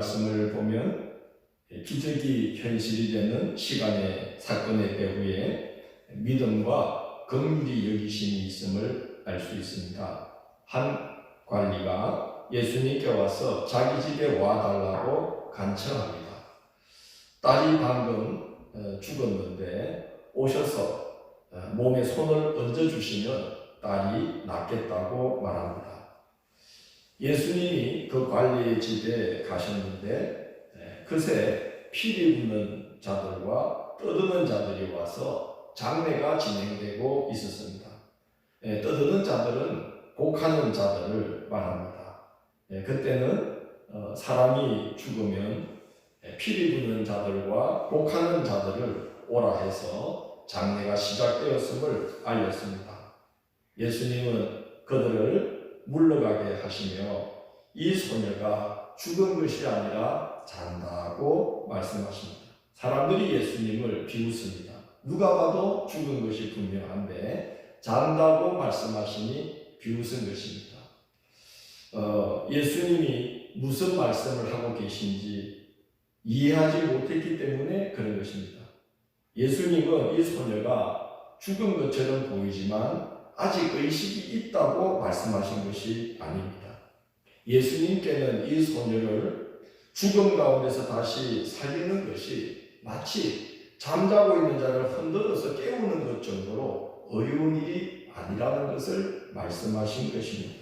말씀을 보면 기적이 현실이 되는 시간의 사건의 배후에 믿음과 긍휼히 여기심이 있음을 알 수 있습니다. 한 관리가 예수님께 와서 자기 집에 와달라고 간청합니다. 딸이 방금 죽었는데 오셔서 몸에 손을 얹어주시면 딸이 낫겠다고 말합니다. 예수님이 그 관리의 집에 가셨는데 그새 피리 부는 자들과 떠드는 자들이 와서 장례가 진행되고 있었습니다. 떠드는 자들은 곡하는 자들을 말합니다. 그때는 사람이 죽으면 피리 부는 자들과 곡하는 자들을 오라 해서 장례가 시작되었음을 알렸습니다. 예수님은 그들을 물러가게 하시며 이 소녀가 죽은 것이 아니라 잔다고 말씀하십니다. 사람들이 예수님을 비웃습니다. 누가 봐도 죽은 것이 분명한데 잔다고 말씀하시니 비웃은 것입니다. 예수님이 무슨 말씀을 하고 계신지 이해하지 못했기 때문에 그런 것입니다. 예수님은 이 소녀가 죽은 것처럼 보이지만 아직 의식이 있다고 말씀하신 것이 아닙니다. 예수님께는 이 소녀를 죽음 가운데서 다시 살리는 것이 마치 잠자고 있는 자를 흔들어서 깨우는 것 정도로 어려운 일이 아니라는 것을 말씀하신 것입니다.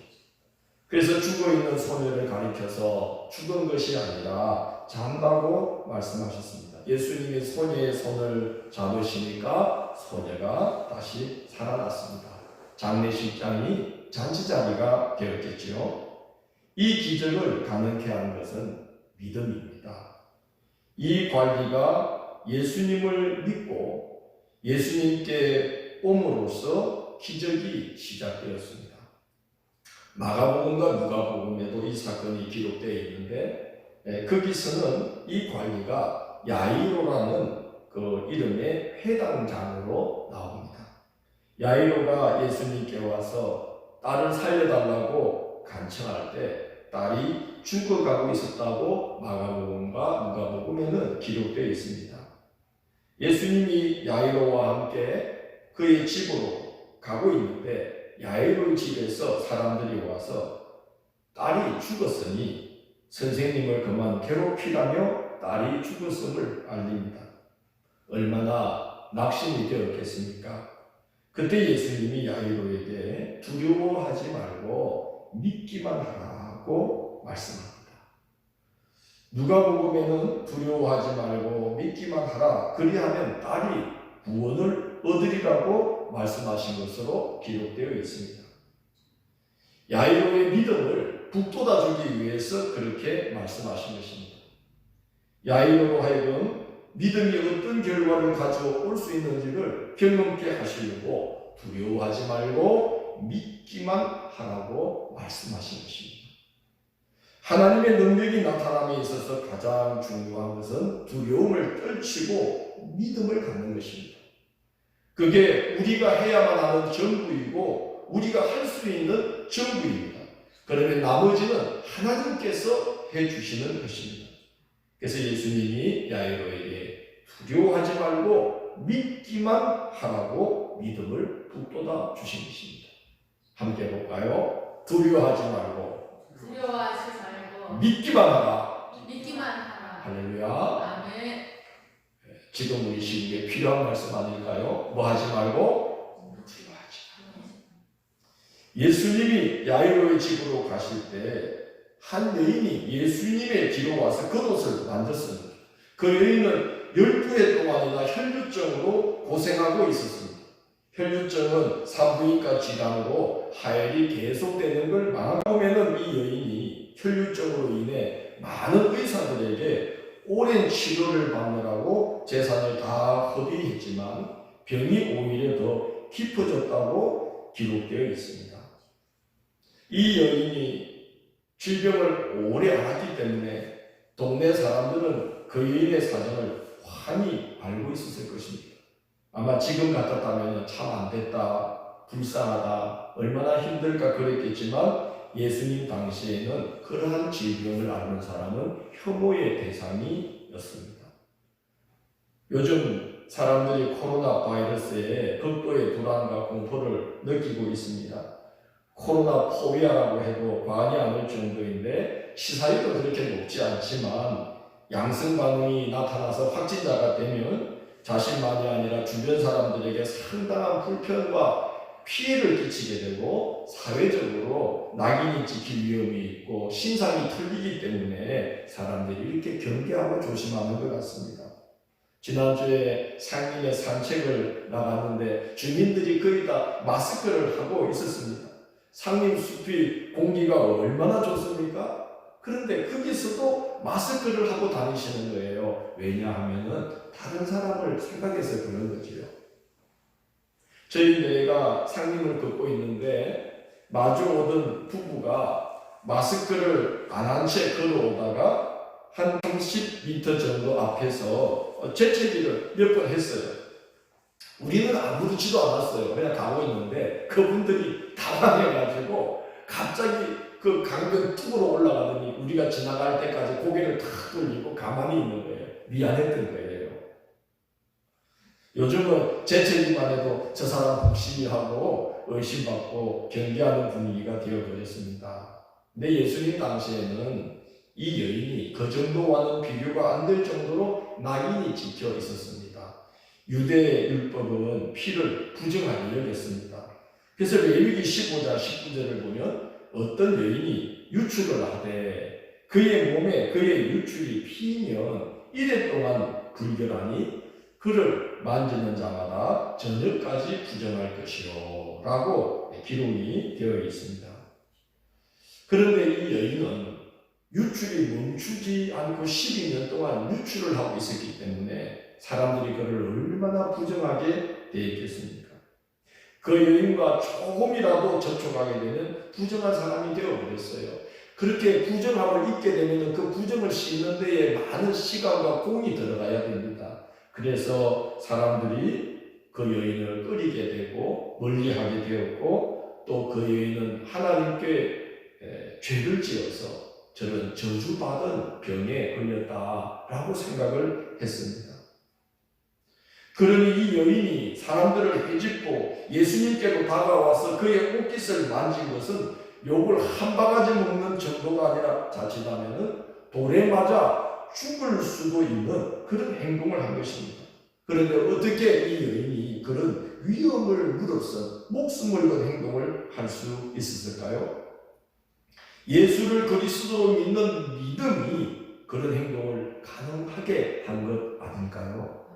그래서 죽어있는 소녀를 가리켜서 죽은 것이 아니라 잔다고 말씀하셨습니다. 예수님이 소녀의 손을 잡으시니까 소녀가 다시 살아났습니다. 장례식장이 잔치자리가 되었겠지요. 이 기적을 가능케 한 것은 믿음입니다. 이 관리가 예수님을 믿고 예수님께 옴으로써 기적이 시작되었습니다. 마가복음과 누가복음에도 이 사건이 기록되어 있는데 거기서는 이 관리가 야이로라는 그 이름의 회당장으로 나옵니다. 야이로가 예수님께 와서 딸을 살려달라고 간청할 때 딸이 죽어가고 있었다고 마가복음과 누가복음에는 기록되어 있습니다. 예수님이 야이로와 함께 그의 집으로 가고 있는데 야이로의 집에서 사람들이 와서 딸이 죽었으니 선생님을 그만 괴롭히라며 딸이 죽었음을 알립니다. 얼마나 낙심이 되었겠습니까? 그때 예수님이 야이로에게 두려워하지 말고 믿기만 하라고 말씀합니다. 누가복음에는 두려워하지 말고 믿기만 하라, 그리하면 딸이 구원을 얻으리라고 말씀하신 것으로 기록되어 있습니다. 야이로의 믿음을 북돋아주기 위해서 그렇게 말씀하신 것입니다. 야이로로 하여금 믿음이 어떤 결과를 가져올 수 있는지를 경험케 하시려고 두려워하지 말고 믿기만 하라고 말씀하신 것입니다. 하나님의 능력이 나타남에 있어서 가장 중요한 것은 두려움을 떨치고 믿음을 갖는 것입니다. 그게 우리가 해야만 하는 전부이고 우리가 할 수 있는 전부입니다. 그러면 나머지는 하나님께서 해주시는 것입니다. 그래서 예수님이 야이로에게 두려워하지 말고 믿기만 하라고 믿음을 북돋아 주신 것입니다. 함께 볼까요? 두려워하지 말고 믿기만 하라. 할렐루야. 아멘. 지금 우리 시국에 필요한 말씀 아닐까요? 뭐 하지 말고 두려워하지 말고. 예수님이 야이로의 집으로 가실 때 한 여인이 예수님의 뒤로 와서 겉옷을 만졌습니다. 그 여인은 12해 동안이나 혈류증으로 고생하고 있었습니다. 혈류증은 산부인과 질환으로 하혈이 계속되는 걸 마음에는 이 여인이 혈류증으로 인해 많은 의사들에게 오랜 치료를 받느라고 재산을 다 허비했지만 병이 오히려 더 깊어졌다고 기록되어 있습니다. 이 여인이 질병을 오래 앓았기 때문에 동네 사람들은 그 여인의 사정을 환히 알고 있었을 것입니다. 아마 지금 같았다면 참 안 됐다, 불쌍하다, 얼마나 힘들까 그랬겠지만 예수님 당시에는 그러한 질병을 앓는 사람은 혐오의 대상이었습니다. 요즘 사람들이 코로나 바이러스에 극도의 불안과 공포를 느끼고 있습니다. 코로나 포비아라고 해도 과언이 아닐 정도인데 시사율은 그렇게 높지 않지만 양성 반응이 나타나서 확진자가 되면 자신만이 아니라 주변 사람들에게 상당한 불편과 피해를 끼치게 되고 사회적으로 낙인이 찍힐 위험이 있고 신상이 틀리기 때문에 사람들이 이렇게 경계하고 조심하는 것 같습니다. 지난주에 상림에 산책을 나갔는데 주민들이 거의 다 마스크를 하고 있었습니다. 상림 숲이 공기가 얼마나 좋습니까? 그런데 거기서도 마스크를 하고 다니시는 거예요. 왜냐하면은 다른 사람을 생각해서 그런 거지요. 저희 내가 상림을 걷고 있는데 마주 오던 부부가 마스크를 안 한 채 걸어오다가 한 30m 정도 앞에서 재채기를 몇 번 했어요. 우리는 아무렇지도 않았어요. 그냥 가고 있는데 그분들이 당황해가지고 갑자기 그 강변 툭으로 올라가더니 우리가 지나갈 때까지 고개를 탁 돌리고 가만히 있는 거예요. 미안했던 거예요. 요즘은 재채기만 해도 저 사람 혹시하고 의심받고 경계하는 분위기가 되어버렸습니다. 근데 예수님 당시에는 이 여인이 그 정도와는 비교가 안 될 정도로 낙인이 찍혀 있었습니다. 유대 율법은 피를 부정하게 여겼습니다. 그래서 레위기 15장 19절을 보면 어떤 여인이 유출을 하되 그의 몸에 그의 유출이 피면 이래 동안 불결하니 그를 만지는 자마다 저녁까지 부정할 것이요 라고 기록이 되어 있습니다. 그런데 이 여인은 유출이 멈추지 않고 12년 동안 유출을 하고 있었기 때문에 사람들이 그를 얼마나 부정하게 대했겠습니까? 그 여인과 조금이라도 접촉하게 되면 부정한 사람이 되어버렸어요. 그렇게 부정함을 잊게 되면 그 부정을 씻는 데에 많은 시간과 공이 들어가야 됩니다. 그래서 사람들이 그 여인을 꺼리게 되고 멀리하게 되었고 또 그 여인은 하나님께 죄를 지어서 저는 저주받은 병에 걸렸다라고 생각을 했습니다. 그러니 이 여인이 사람들을 헤집고 예수님께로 다가와서 그의 옷깃을 만진 것은 욕을 한 바가지 먹는 정도가 아니라 자칫하면 돌에 맞아 죽을 수도 있는 그런 행동을 한 것입니다. 그런데 어떻게 이 여인이 그런 위험을 무릅쓴 목숨을 건 행동을 할 수 있었을까요? 예수를 그리스도로 믿는 믿음이 그런 행동을 가능하게 한 것 아닐까요?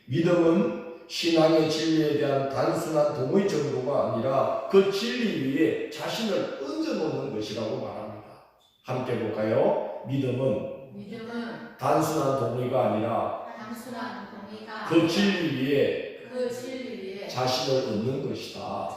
믿음은 신앙의 진리에 대한 단순한 동의 정도가 아니라 그 진리 위에 자신을 얹어놓는 것이라고 말합니다. 함께 볼까요? 믿음은 단순한 동의가 아니라 그 진리 위에 자신을 얹는 것이다.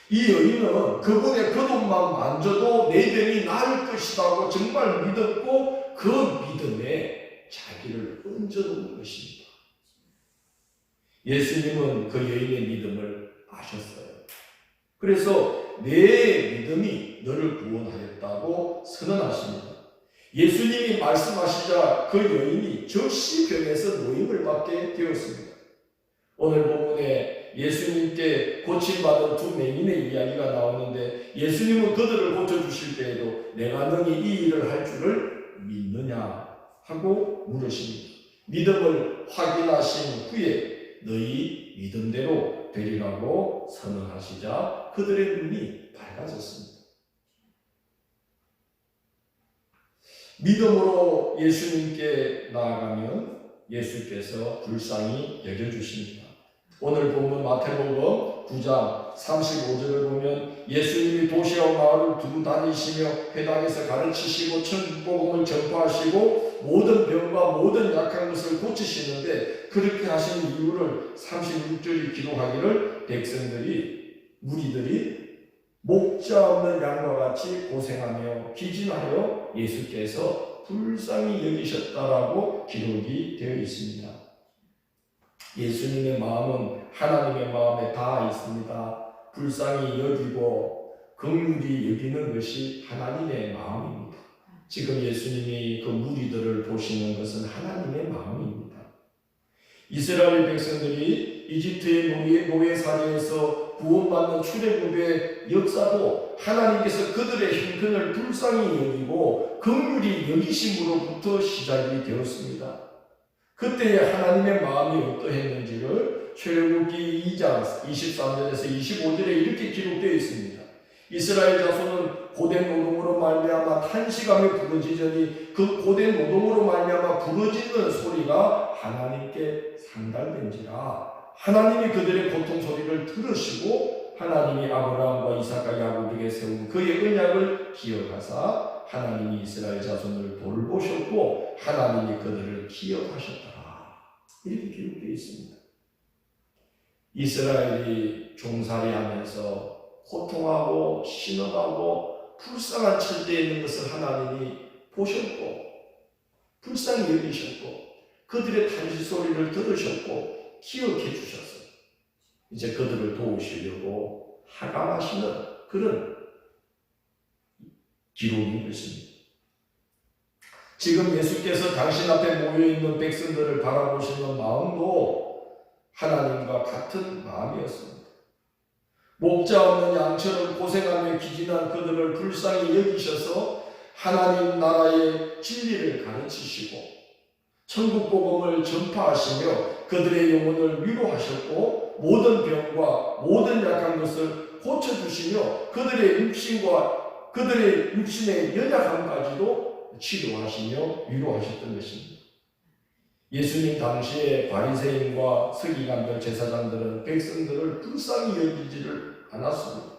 이 여인은 그분의 겉옷만 만져도 내 병이 나을 것이라고 정말 믿었고 그 믿음에 자기를 얹어놓은 것입니다. 예수님은 그 여인의 믿음을 아셨어요. 그래서 내 믿음이 너를 구원하였다고 선언하십니다. 예수님이 말씀하시자 그 여인이 즉시 병에서 노임을 받게 되었습니다. 오늘 본문에 예수님께 고침받은 두 맹인의 이야기가 나오는데 예수님은 그들을 고쳐주실 때에도 내가 너희 이 일을 할 줄을 믿느냐 하고 물으십니다. 믿음을 확인하신 후에 너희 믿음대로 되리라고 선언하시자 그들의 눈이 밝아졌습니다. 믿음으로 예수님께 나아가면 예수께서 불쌍히 여겨주십니다. 오늘 본문 마태복음 9장 35절을 보면 예수님이 도시와 마을을 두루 다니시며 회당에서 가르치시고 천국복음을 전파하시고 모든 병과 모든 약한 것을 고치시는데 그렇게 하신 이유를 36절이 기록하기를 무리들이 목자 없는 양과 같이 고생하며 기진하여 예수께서 불쌍히 여기셨다라고 기록이 되어 있습니다. 예수님의 마음은 하나님의 마음에 닿아 있습니다. 불쌍히 여기고 긍휼히 여기는 것이 하나님의 마음입니다. 지금 예수님이 그 무리들을 보시는 것은 하나님의 마음입니다. 이스라엘 백성들이 이집트의 노예사회에서 구원받는 출애굽의 역사도 하나님께서 그들의 형편을 불쌍히 여기고 긍휼히 여기심으로부터 시작이 되었습니다. 그때의 하나님의 마음이 어떠했는지를 출애굽기 2장 23절에서 25절에 이렇게 기록되어 있습니다. 이스라엘 자손은 고된 노동으로 말미암아 탄식하며 부르짖으니 그 고된 노동으로 말미암아 부르짖는 소리가 하나님께 상달된지라. 하나님이 그들의 고통 소리를 들으시고 하나님이 아브라함과 이삭과 야곱에게 세운 그의 언약을 기억하사 하나님이 이스라엘 자손을 돌보셨고 하나님이 그들을 기억하셨더라. 이렇게 기록되어 있습니다. 이스라엘이 종살이하면서 고통하고 신음하고 불쌍한 처지에 있는 것을 하나님이 보셨고 불쌍히 여기셨고 그들의 탄식 소리를 들으셨고 기억해 주셨어요. 이제 그들을 도우시려고 하강하시는 그런 기록인 것입니다. 지금 예수께서 당신 앞에 모여있는 백성들을 바라보시는 마음도 하나님과 같은 마음이었습니다. 목자 없는 양처럼 고생하며 기진한 그들을 불쌍히 여기셔서 하나님 나라의 진리를 가르치시고 천국 복음을 전파하시며 그들의 영혼을 위로하셨고 모든 병과 모든 약한 것을 고쳐주시며 그들의 육신과 그들의 육신의 연약함까지도 치료하시며 위로하셨던 것입니다. 예수님 당시에 바리새인과 서기관들 제사장들은 백성들을 불쌍히 여기지를 않았습니다.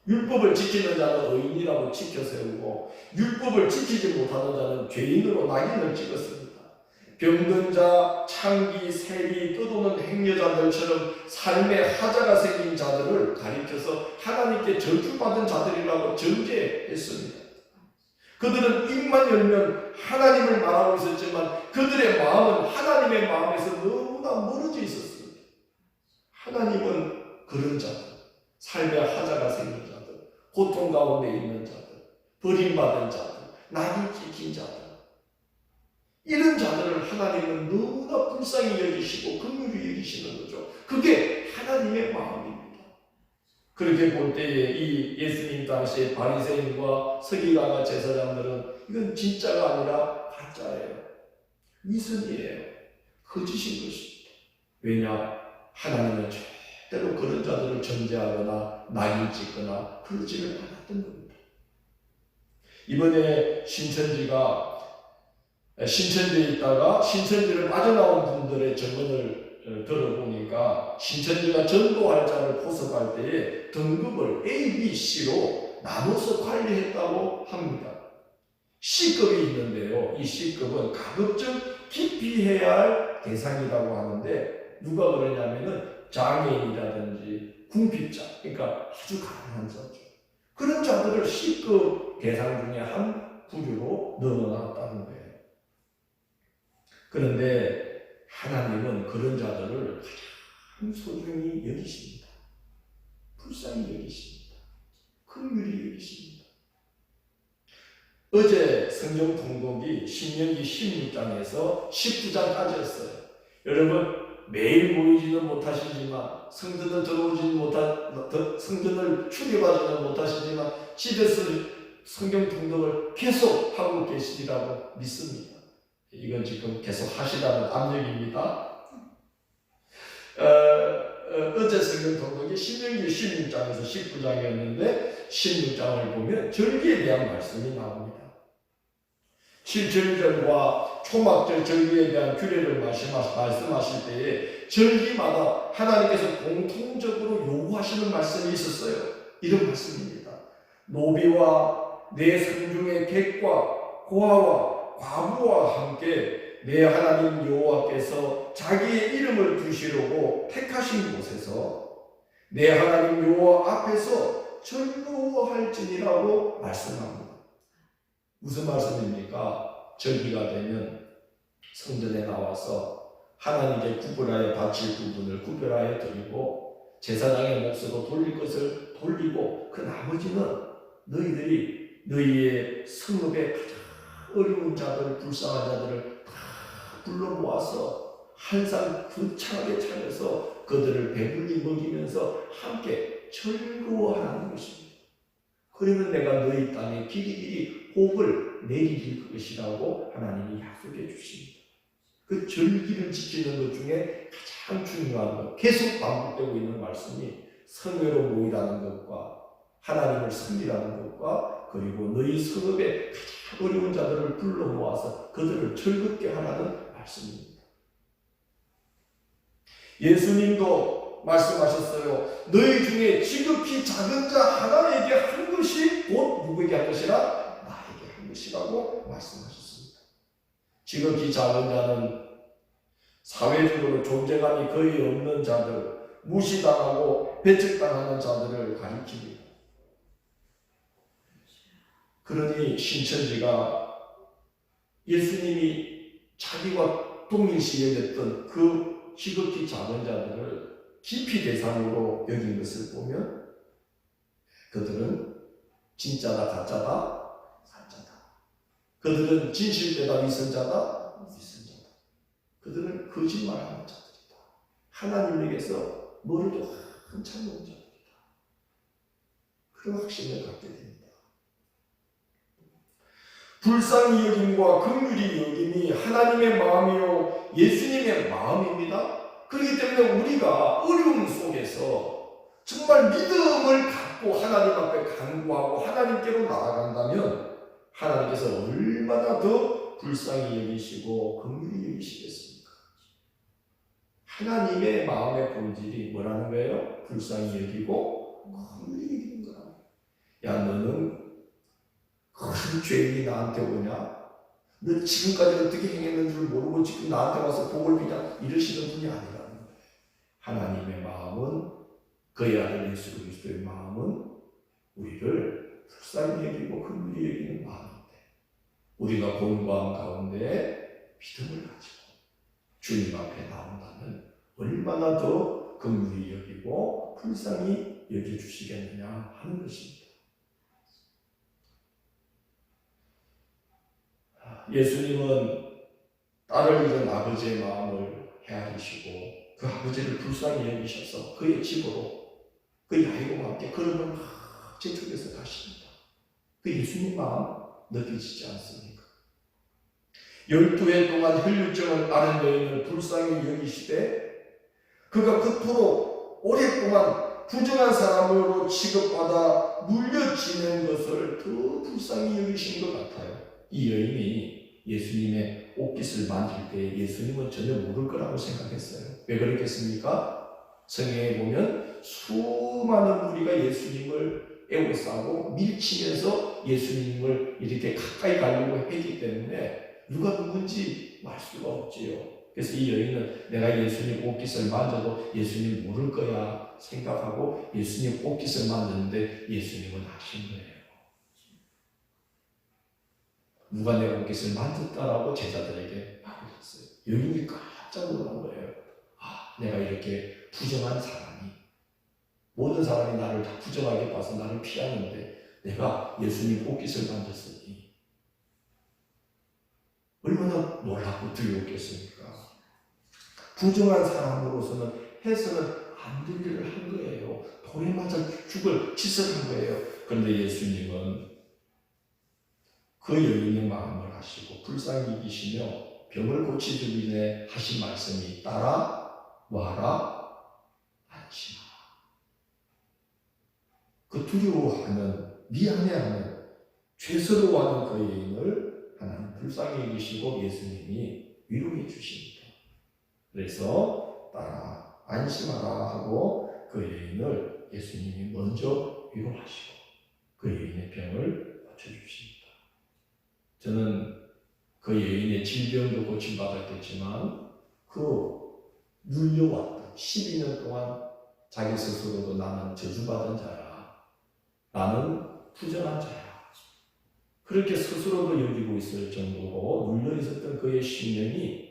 율법을 지키는 자는 의인이라고 지켜 세우고 율법을 지키지 못하는 자는 죄인으로 낙인을 찍었습니다. 병든 자, 창기, 세리, 떠도는 행여자들처럼 삶의 하자가 생긴 자들을 가리켜서 하나님께 저주받은 자들이라고 정죄했습니다. 그들은 입만 열면 하나님을 말하고 있었지만 그들의 마음은 하나님의 마음에서 너무나 멀어져 있었습니다. 하나님은 그런 자들, 삶의 하자가 생긴 자들, 고통 가운데 있는 자들, 버림받은 자들, 낙인 찍힌 자들, 이런 자들을 하나님은 너무나 불쌍히 여기시고 긍휼히 여기시는 거죠. 그게 하나님의 마음입니다. 그렇게 볼 때에 이 예수님 당시에 바리새인과 서기관과 제사장들은 이건 진짜가 아니라 가짜예요. 위선이에요. 거짓인 것입니다. 왜냐? 하나님은 절대로 그런 자들을 정죄하거나 낙인 찍거나 그러지를 않았던 겁니다. 이번에 신천지에 있다가 신천지를 빠져나온 분들의 증언을 들어보니까 신천지가 전도할 자를 포섭할 때에 등급을 A, B, C로 나눠서 관리했다고 합니다. C급이 있는데요. 이 C급은 가급적 기피해야 할 대상이라고 하는데 누가 그러냐면은 장애인이라든지 궁핍자, 그러니까 아주 가난한 자죠. 그런 자들을 C급 대상 중에 한 부류로 넣어놨다는 거예요. 그런데 하나님은 그런 자들을 가장 소중히 여기십니다. 불쌍히 여기십니다. 긍휼히 여기십니다. 어제 성경 통독이 신명기 16장에서 19장까지였어요. 여러분 매일 모이지는 못하시지만 성전을 성전을 출입하지는 못하시지만 집에서 성경 통독을 계속 하고 계시리라고 믿습니다. 이건 지금 계속 하시라는 압력입니다. 어제 성경 통독이 신명기 16장에서 19장이었는데 16장을 보면 절기에 대한 말씀이 나옵니다. 7절절과 초막절 절기에 대한 규례를 말씀하실 때에 절기마다 하나님께서 공통적으로 요구하시는 말씀이 있었어요. 이런 말씀입니다. 노비와 내 성중의 객과 고아와 과부와 함께 내 하나님 여호와께서 자기의 이름을 두시려고 택하신 곳에서 내 하나님 여호와 앞에서 절로할지니라고 말씀합니다. 무슨 말씀입니까? 절기가 되면 성전에 나와서 하나님께 구별하여 바칠 부분을 구별하여 드리고 제사장의 몫으로 돌릴 것을 돌리고 그 나머지는 너희들이 너희의 성읍에 가장 어려운 자들, 불쌍한 자들을 다 불러 모아서 한상 그 차에 차려서 그들을 배불리 먹이면서 함께 즐거워하는 것입니다. 그러면 내가 너희 땅에 길이길이 복을 내릴 것이라고 하나님이 약속해 주십니다. 그 절기를 지키는 것 중에 가장 중요한 것, 계속 반복되고 있는 말씀이 성회로 모이라는 것과 하나님을 섬기라는 것과 그리고 너희 성읍에 가장 어려운 자들을 불러 모아서 그들을 즐겁게 하라는 말씀입니다. 예수님도 말씀하셨어요. 너희 중에 지극히 작은 자 하나에게 한 것이 곧 누구에게 한 것이라? 나에게 한 것이라고 말씀하셨습니다. 지극히 작은 자는 사회적으로 존재감이 거의 없는 자들, 무시당하고 배척당하는 자들을 가리킵니다. 그러니 신천지가 예수님이 자기와 동일시 여겼던 그 지극히 작은 자들을 깊이 대상으로 여긴 것을 보면 그들은 진짜다 가짜다 가짜다. 그들은 진실되다 위선자다 위선자다. 그들은 거짓말하는 자들이다. 하나님에게서 머리도 한참 놓은 자들이다. 그런 확신을 갖게 됩니다. 불쌍히 여김과 긍휼히 여김이 하나님의 마음이요 예수님의 마음입니다. 그렇기 때문에 우리가 어려움 속에서 정말 믿음을 갖고 하나님 앞에 간구하고 하나님께로 나아간다면 하나님께서 얼마나 더 불쌍히 여기시고 긍휼히 여기시겠습니까? 하나님의 마음의 본질이 뭐라는 거예요? 불쌍히 여기고 긍휼히 여기는 거라는 거예요. 야, 너는 큰 죄인이 나한테 오냐? 너 지금까지 어떻게 행했는 줄 모르고 지금 나한테 와서 복을 비냐? 이러시는 분이 아니라는 거예요. 하나님의 마음은, 그의 아들 예수 그리스도의 마음은 우리를 불쌍히 여기고 긍휼히 여기는 마음인데, 우리가 공부한 가운데 믿음을 가지고 주님 앞에 나온다면 얼마나 더 긍휼히 여기고 불쌍히 여겨주시겠느냐 하는 것입니다. 예수님은 딸을 잃은 아버지의 마음을 헤아리시고 그 아버지를 불쌍히 여기셔서 그의 집으로 그 야이로와 함께 걸음을 막 재촉해서 가십니다. 그 예수님 마음 느껴지지 않습니까? 12해 동안 혈루증을 앓은 여인을 불쌍히 여기시되 그가 그토록 오랫동안 부정한 사람으로 취급받아 눌려 지낸 것을 더 불쌍히 여기신 것 같아요. 이 여인이 예수님의 옷깃을 만질 때 예수님은 전혀 모를 거라고 생각했어요. 왜 그랬겠습니까? 성경에 보면 수많은 무리가 예수님을 에워싸고 밀치면서 예수님을 이렇게 가까이 가려고 했기 때문에 누가 누군지 알 수가 없지요. 그래서 이 여인은 내가 예수님 옷깃을 만져도 예수님 모를 거야 생각하고 예수님 옷깃을 만졌는데 예수님은 아신 거예요. 누가 내 옷깃을 만졌다라고 제자들에게 말을 했어요. 여인이 깜짝 놀란 거예요. 아, 내가 이렇게 부정한 사람이, 모든 사람이 나를 다 부정하게 봐서 나를 피하는데 내가 예수님 옷깃을 만졌으니 얼마나 놀랍고 두려웠겠습니까? 부정한 사람으로서는 해서는 안 될 일을 한 거예요. 돌에 맞아 죽을 짓을 한 거예요. 그런데 예수님은 그 여인의 마음을 아시고 불쌍히 여기시며 병을 고치기 전에 하신 말씀이 따라와라 안심하라. 그 두려워하는, 미안해하는, 죄스러워하는 그 여인을 하나님 불쌍히 여기시고 예수님이 위로해 주십니다. 그래서 따라 안심하라 하고 그 여인을 예수님이 먼저 위로하시고 그 여인의 병을 고쳐주십니다. 저는 그 여인의 질병도 고침받았겠지만 그 눌려왔던 12년 동안 자기 스스로도 나는 저주받은 자야, 나는 부정한 자야, 그렇게 스스로도 여기고 있을 정도로 눌려있었던 그의 심령이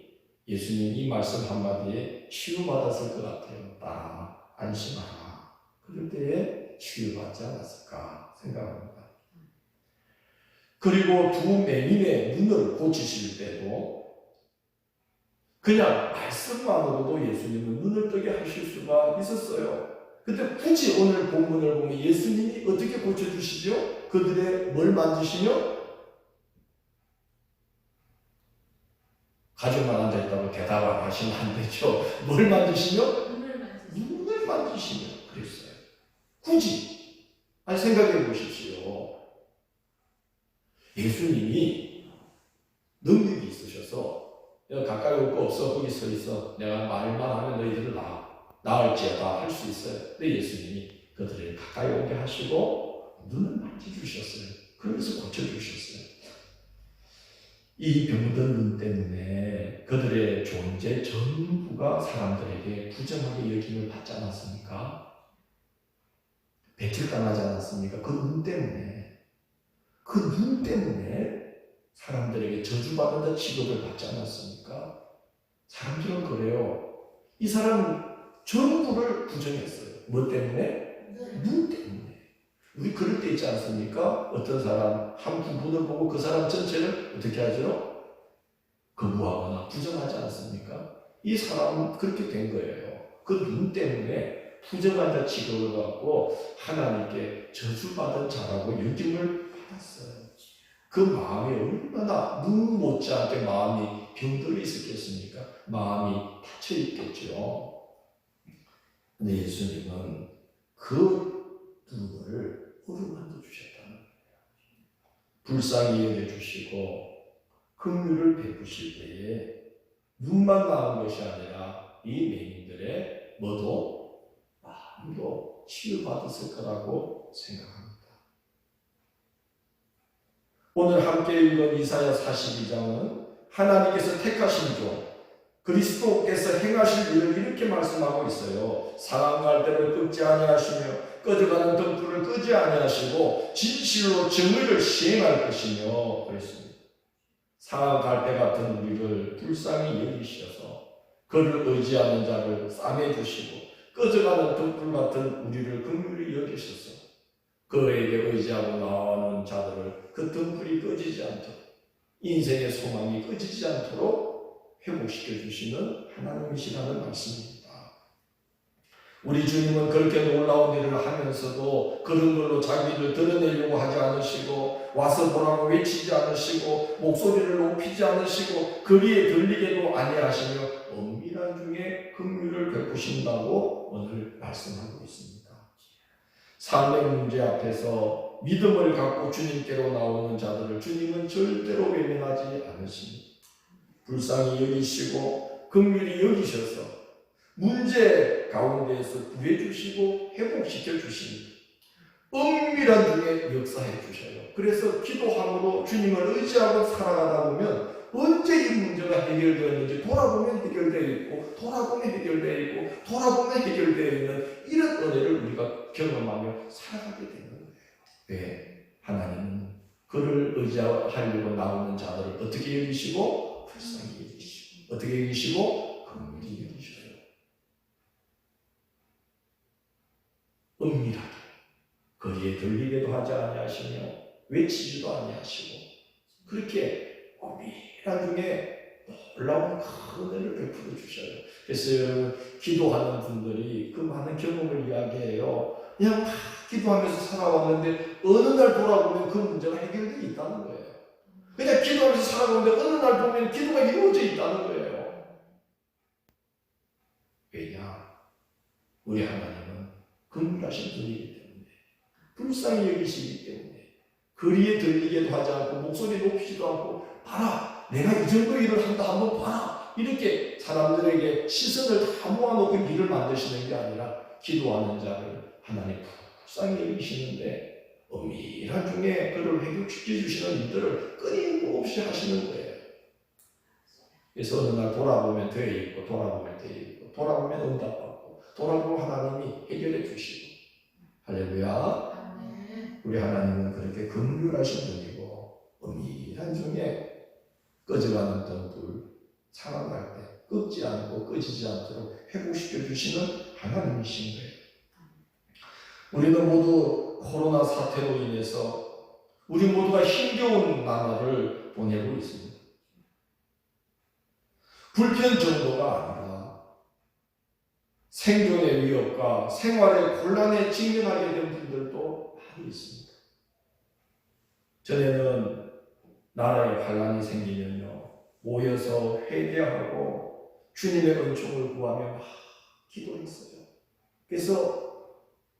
예수님 이 말씀 한마디에 치유받았을 것 같아요. 따라 안심하라. 그럴 때에 치유받지 않았을까 생각합니다. 그리고 두 맹인의 눈을 고치실 때도 그냥 말씀만으로도 예수님은 눈을 뜨게 하실 수가 있었어요. 근데 굳이 오늘 본문을 보면 예수님이 어떻게 고쳐주시죠? 그들의 뭘 만지시며? 가족만 앉아있다고 대답 안 하시면 안 되죠. 뭘 만지시며? 눈을 만지시며 그랬어요. 굳이. 아니 생각해 보십시오. 예수님이 능력이 있으셔서 가까이 올 거 없어. 거기 서 있어. 내가 말만 하면 너희들을 나을지어다 할 수 있어요. 근데 예수님이 그들을 가까이 오게 하시고 눈을 만져주셨어요. 그러면서 고쳐주셨어요. 이 병든 눈 때문에 그들의 존재 전부가 사람들에게 부정하게 여김을 받지 않았습니까? 배척당하지 않았습니까? 그 눈 때문에. 그 눈 때문에 사람들에게 저주받는다 취급을 받지 않았습니까? 사람들은 그래요. 이 사람 전부를 부정했어요. 뭐 때문에? 눈 때문에. 우리 그럴 때 있지 않습니까? 어떤 사람 한 부분을 보고 그 사람 전체를 어떻게 하죠? 거부하거나 부정하지 않습니까? 이 사람은 그렇게 된 거예요. 그 눈 때문에 부정한다 취급을 받고 하나님께 저주받은 자라고 여김을 받았어요. 그 마음이 얼마나 눈 못지않게 마음이 병들어 있었겠습니까? 마음이 닫혀 있겠죠. 근데 예수님은 그 눈을 어루만져 주셨다는 거예요. 불쌍히 여겨주시고 긍휼을 베푸실 때에 눈만 나은 것이 아니라 이 맹인들의 뭐도 마음도 치유받았을 거라고 생각합니다. 오늘 함께 읽은 이사야 42장은 하나님께서 택하신 종 그리스도께서 행하실 일을 이렇게 말씀하고 있어요. 상한 갈대를 끄지 아니하시며 꺼져가는 등불을 끄지 아니하시고 진실로 정의를 시행할 것이며 그랬습니다. 상한 갈대 같은 우리를 불쌍히 여기셔서 그를 의지하는 자를 싸매주시고 꺼져가는 등불 같은 우리를 긍휼히 여기셔서 그에게 의지하고 나아가는 자들을 그 등불이 꺼지지 않도록 인생의 소망이 꺼지지 않도록 회복시켜 주시는 하나님이시라는 말씀입니다. 우리 주님은 그렇게 놀라운 일을 하면서도 그런 걸로 자기를 드러내려고 하지 않으시고 와서 보라고 외치지 않으시고 목소리를 높이지 않으시고 거리에 들리게도 아니하시며 엄밀한 중에 긍휼을 베푸신다고 오늘 말씀하고 있습니다. 삶의 문제 앞에서 믿음을 갖고 주님께로 나오는 자들을 주님은 절대로 외면하지 않으십니다. 불쌍히 여기시고 긍휼히 여기셔서 문제 가운데에서 구해주시고 회복시켜 주십니다. 은밀한 중에 역사해 주셔요. 그래서 기도함으로 주님을 의지하고 살아가다 보면 언제 이 문제가 해결되었는지 돌아보면 해결되어 있고 돌아보면 해결되어 있고 돌아보면 해결되어 있는 이런 은혜를 우리가 경험하며 살아가게 되는 거예요. 왜? 하나님은 그를 의지하려고 나오는 자들을 어떻게 여기시고 불쌍히 여기시고 어떻게 여기시고 긍휼히 여기셔요. 은밀하게 거리에 들리게도 하지 아니하시며 외치지도 아니하시고 그렇게 은밀한 중에 놀라운 큰 은혜를 베풀어 주셔요. 그래서 여러분 기도하는 분들이 그 많은 경험을 이야기해요. 그냥 막 기도하면서 살아왔는데 어느 날 돌아보면 그 문제가 해결되어 있다는 거예요. 그냥 기도하면서 살아가는데 어느 날 보면 기도가 이루어져 있다는 거예요. 왜냐? 우리 하나님은 긍휼하신 분이기 때문에 불쌍히 여기시기 때문에 거리에 들리게도 하지 않고 목소리 높이지도 않고 봐라 내가 이 정도 일을 한다 한번 봐라 이렇게 사람들에게 시선을 다 모아놓고 일을 만드시는 게 아니라 기도하는 자를 하나님 불쌍히 여기시는데 은밀한 중에 그를 회복시켜 주시는 일들을 끊임없이 하시는 거예요. 그래서 어느 날 돌아보면 되어 있고 돌아보면 되어 있고 돌아보면 응답받고 돌아보면 하나님이 해결해 주시고 할렐루야. 우리 하나님은 그렇게 긍휼하신 분이고 은밀한 중에 꺼져가는 등불 상황할 때 끄지 않고 꺼지지 않도록 회복시켜 주시는 하나님이신 거예요. 우리는 모두 코로나 사태로 인해서 우리 모두가 힘겨운 나날을 보내고 있습니다. 불편 정도가 아니라 생존의 위협과 생활의 곤란에 직면하게 된 분들도 많이 있습니다. 전에는 나라에 환란이 생기면요, 모여서 회개하고 주님의 은총을 구하며 막 기도했어요. 그래서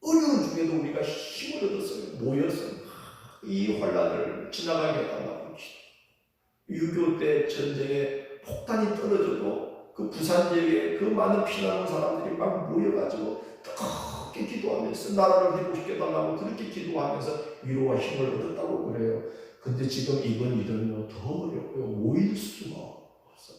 어려운 중에도 우리가 힘을 얻었어요. 모여서 이 환란을 지나가게 해달라고 기도. 6.25 때 전쟁에 폭탄이 떨어져도 그 부산 지역에 그 많은 피난하는 사람들이 막 모여가지고 뜨겁게 기도하면서 나라를 회복시켜 달라고 그렇게 기도하면서 위로와 힘을 얻었다고 그래요. 근데 지금 이번 일은요, 더 어렵고요. 모일 수가 없어요.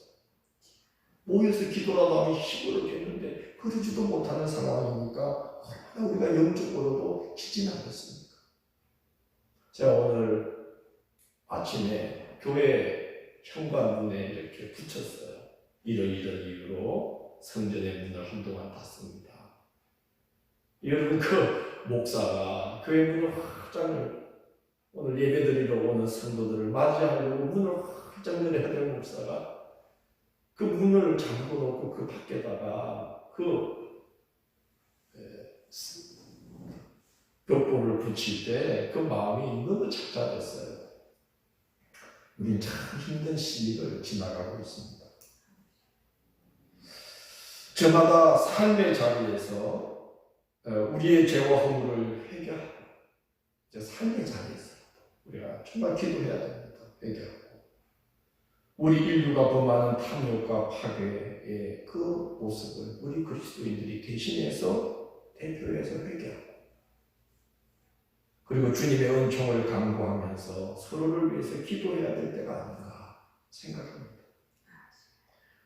모여서 기도라도 하면 힘을 얻겠는데 그러지도 못하는 상황이니까 얼마나 우리가 영적으로도 지진하겠습니까? 제가 오늘 아침에 교회 현관문에 이렇게 붙였어요. 이런 이유로 성전의 문을 한동안 닫습니다. 여러분, 그 목사가 교회 문을 활짝 오늘 예배드리러 오는 성도들을 맞이하려고 문을 활짝 열어야 될 목사가 그 문을 잠궈 놓고 그 밖에다가 그 벽보를 붙일 때 그 마음이 너무 착잡했어요. 우리는 참 힘든 시기를 지나가고 있습니다. 저마다 삶의 자리에서 우리의 죄와 허물을 회개하고 삶의 자리에서 우리가 정말 기도해야 됩니다. 회개하고 우리 인류가 범하는 탐욕과 파괴의 그 모습을 우리 그리스도인들이 대신해서 대표해서 회개하고 그리고 주님의 은총을 강구하면서 서로를 위해서 기도해야 될 때가 아닌가 생각합니다.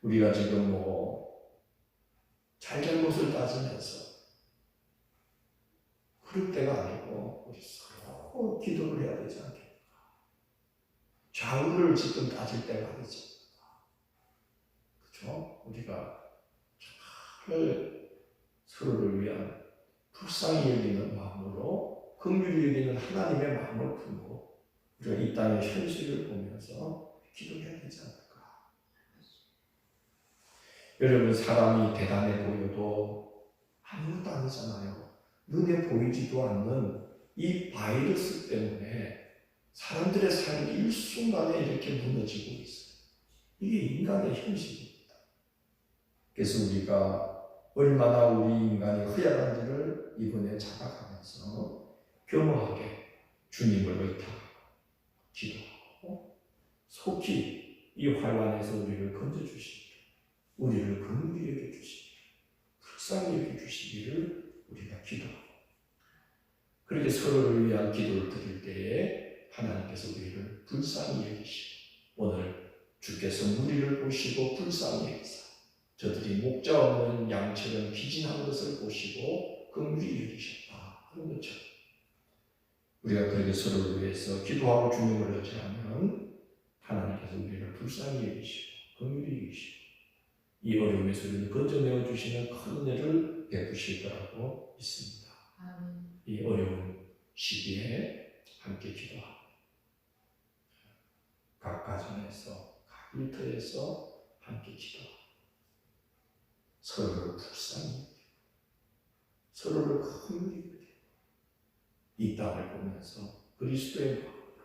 우리가 지금 잘잘못을 따지면서 그럴 때가 아니고 우리 서로 기도를 해야 되지 않겠는가. 좌우를 지금 따질 때가 아니지. 그렇죠? 우리가 정말 서로를 위한 불쌍히 여기는 마음으로 긍휼히 여기는 하나님의 마음을 품고 우리가 이 땅의 현실을 보면서 기도해야 되지 않을까. 여러분, 사람이 대단해 보여도 아무것도 아니잖아요. 눈에 보이지도 않는 이 바이러스 때문에 사람들의 삶이 일순간에 이렇게 무너지고 있어요. 이게 인간의 현실입니다. 그래서 우리가 얼마나 우리 인간이 허약한지를 이번에 자각하면서 겸허하게 주님을 의탁하고 기도하고 속히 이 환난에서 우리를 건져주시기를, 우리를 긍휼히 여겨주시기를, 불쌍히 여겨주시기를 우리가 기도하고 그렇게 서로를 위한 기도를 드릴 때에 하나님께서 우리를 불쌍히 여기시고 오늘 주께서 무리를 보시고 불쌍히 여기사 저들이 목자 없는 양처럼 기진한 것을 보시고 긍휼히 여기셨다 하는 것처럼 우리가 그렇게 서로를 위해서 기도하고 주님을 의지하면 하나님께서 우리를 불쌍히 여기시고 긍휼히 여기시고 이 어려움에서 우리를 건져내어 주시는 큰 은혜를 베푸실 거라고 믿습니다. 이 어려운 시기에 함께 기도하고 각 가정에서 각 일터에서 함께 기도하고 서로를 불쌍히 여기고 서로를 긍휼히 여기고 이 땅을 보면서 그리스도의 마음으로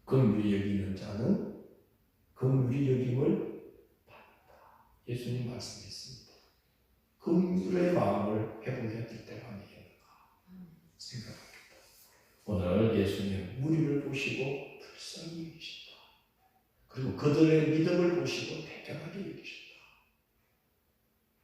긍휼히 여기는 자는 긍휼히 여김을 받는다. 예수님 말씀했습니다. 긍휼의 마음을 회복해야 될 때가 아니겠는가 생각합니다. 오늘 예수님 무리를 보시고 불쌍히 여기신다. 그리고 그들의 믿음을 보시고 대견하게 여기신다.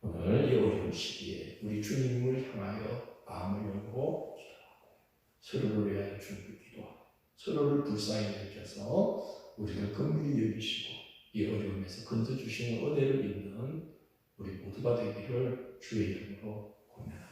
오늘 이 어려운 시기에 우리 주님을 향하여 마음을 열고 기도하고 서로를 위하여 주님을 기도하고 서로를 불쌍히 여겨서 우리를 긍휼히 여기시고 이 어려움에서 건져주시는 은혜를 입는 우리 모두가 되기를 주의 이름으로 고면합니다.